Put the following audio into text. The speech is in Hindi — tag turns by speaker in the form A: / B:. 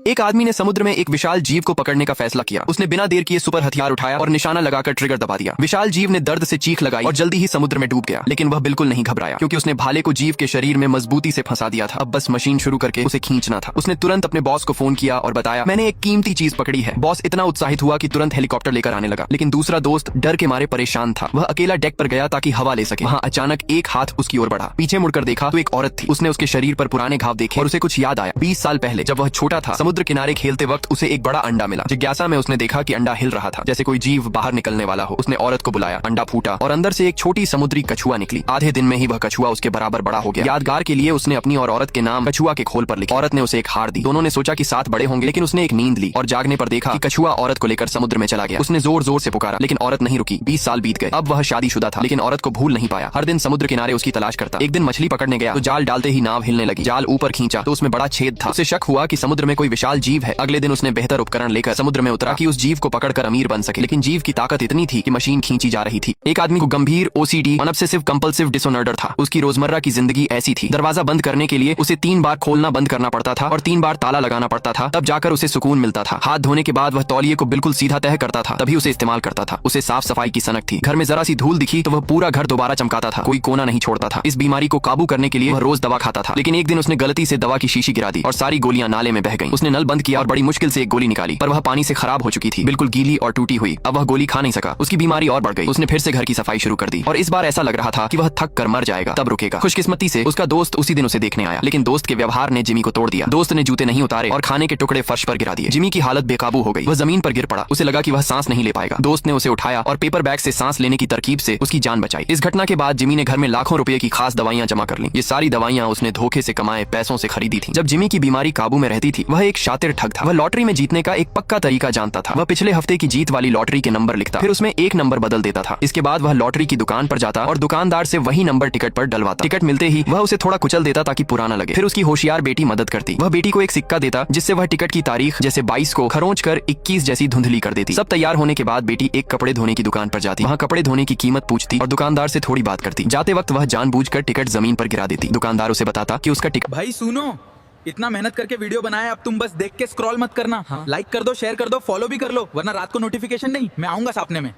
A: एक आदमी ने समुद्र में एक विशाल जीव को पकड़ने का फैसला किया। उसने बिना देर किए सुपर हथियार उठाया और निशाना लगाकर ट्रिगर दबा दिया। विशाल जीव ने दर्द से चीख लगाई और जल्दी ही समुद्र में डूब गया, लेकिन वह बिल्कुल नहीं घबराया क्योंकि उसने भाले को जीव के शरीर में मजबूती से फंसा दिया था। अब बस मशीन शुरू करके उसे खींचना था। उसने तुरंत अपने बॉस को फोन किया और बताया, मैंने एक कीमती चीज पकड़ी है। बॉस इतना उत्साहित हुआ कि तुरंत हेलीकॉप्टर लेकर आने लगा, लेकिन दूसरा दोस्त डर के मारे परेशान था। वह अकेला डेक पर गया ताकि हवा ले सके। वहाँ अचानक एक हाथ उसकी ओर बढ़ा। पीछे मुड़कर देखा तो एक औरत थी। उसने उसके शरीर पर पुराने घाव देखे और उसे कुछ याद आया। 20 साल पहले जब वह छोटा था, समुद्र किनारे खेलते वक्त उसे एक बड़ा अंडा मिला। जिज्ञासा में उसने देखा कि अंडा हिल रहा था, जैसे कोई जीव बाहर निकलने वाला हो। उसने औरत को बुलाया, अंडा फूटा और अंदर से एक छोटी समुद्री कछुआ निकली। आधे दिन में ही वह कछुआ उसके बराबर बड़ा हो गया। यादगार के लिए उसने अपनी और औरत के नाम कछुआ के खोल पर लिखे। औरत ने उसे एक हार दी। दोनों ने सोचा कि साथ बड़े होंगे, लेकिन उसने एक नींद ली और जागने पर देखा कि कछुआ औरत को लेकर समुद्र में चला गया। उसने जोर जोर से पुकारा, लेकिन औरत नहीं रुकी। 20 साल बीत गए। अब वह शादीशुदा था, लेकिन औरत को भूल नहीं पाया। हर दिन समुद्र किनारे उसकी तलाश करता। एक दिन मछली पकड़ने गया तो जाल डालते ही नाव हिलने लगी। जाल ऊपर खींचा तो उसमें बड़ा छेद था। उसे शक हुआ कि समुद्र में कोई विशाल जीव है। अगले दिन उसने बेहतर उपकरण लेकर समुद्र में उतरा कि उस जीव को पकड़कर अमीर बन सके, लेकिन जीव की ताकत इतनी थी कि मशीन खींची जा रही थी। एक आदमी को गंभीर OCD ऑब्सेसिव कंपल्सिव डिसऑर्डर था। उसकी रोजमर्रा की जिंदगी ऐसी थी। दरवाजा बंद करने के लिए उसे 3 बार खोलना बंद करना पड़ता था और 3 बार ताला लगाना पड़ता था, तब जाकर उसे सुकून मिलता था। हाथ धोने के बाद वह तौलिए को बिल्कुल सीधा तह करता था, तभी उसे इस्तेमाल करता था। उसे साफ सफाई की सनक थी। घर में जरा सी धूल दिखी तो वह पूरा घर दोबारा चमकाता था, कोई कोना नहीं छोड़ता था। इस बीमारी को काबू करने के लिए वह रोज दवा खाता था, लेकिन एक दिन उसने गलती से दवा की शीशी गिरा दी और सारी गोलियां नाले में बह गईं। उसने नल बंद किया और बड़ी मुश्किल से एक गोली निकाली, पर वह पानी से खराब हो चुकी थी, बिल्कुल गीली और टूटी हुई। अब वह गोली खा नहीं सका। उसकी बीमारी और बढ़ गई। उसने फिर से घर की सफाई शुरू कर दी और इस बार ऐसा लग रहा था कि वह थक कर मर जाएगा, तब रुकेगा। खुशकिस्मती से उसका दोस्त उसी दिन उसे देखने आया, लेकिन दोस्त के व्यवहार ने जिमी को तोड़ दिया। दोस्त ने जूते नहीं उतारे और खाने के टुकड़े फर्श पर गिरा दिए। जिमी की हालत बेकाबू हो गई। वह जमीन पर गिर पड़ा। उसे लगा कि वह सांस नहीं ले पाएगा। दोस्त ने उसे उठाया और पेपर बैग से सांस लेने की तरकीब से उसकी जान बचाई। इस घटना के बाद जिमी ने घर में लाखों रुपए की खास दवाइयां जमा कर ली। ये सारी दवाइयां उसने धोखे से कमाए पैसों से खरीदी थी। जब जिमी की बीमारी काबू में रहती थी, वह एक शातिर ठग था। वह लॉटरी में जीतने का एक पक्का तरीका जानता था। वह पिछले हफ्ते की जीत वाली लॉटरी के नंबर लिखता, फिर उसमें एक नंबर बदल देता था। इसके बाद वह लॉटरी की दुकान पर जाता और दुकानदार से वही नंबर टिकट पर डलवाता। टिकट मिलते ही वह उसे थोड़ा कुचल देता ताकि पुराना लगे। फिर उसकी होशियार बेटी मदद करती। वह बेटी को एक सिक्का देता जिससे वह टिकट की तारीख जैसे 22 को खरोंच कर 21 जैसी धुंधली कर देती। सब तैयार होने के बाद बेटी एक कपड़े धोने की दुकान पर जाती। वहाँ कपड़े धोने की कीमत पूछती और दुकानदार से थोड़ी बात करती। जाते वक्त वह जानबूझकर टिकट जमीन पर गिरा देती। दुकानदार उसे बताता कि उसका टिकट।
B: भाई सुनो, इतना मेहनत करके वीडियो बनाया, अब तुम बस देख के स्क्रॉल मत करना। लाइक कर दो, शेयर कर दो, फॉलो भी कर लो, वरना रात को नोटिफिकेशन नहीं, मैं आऊंगा सामने में।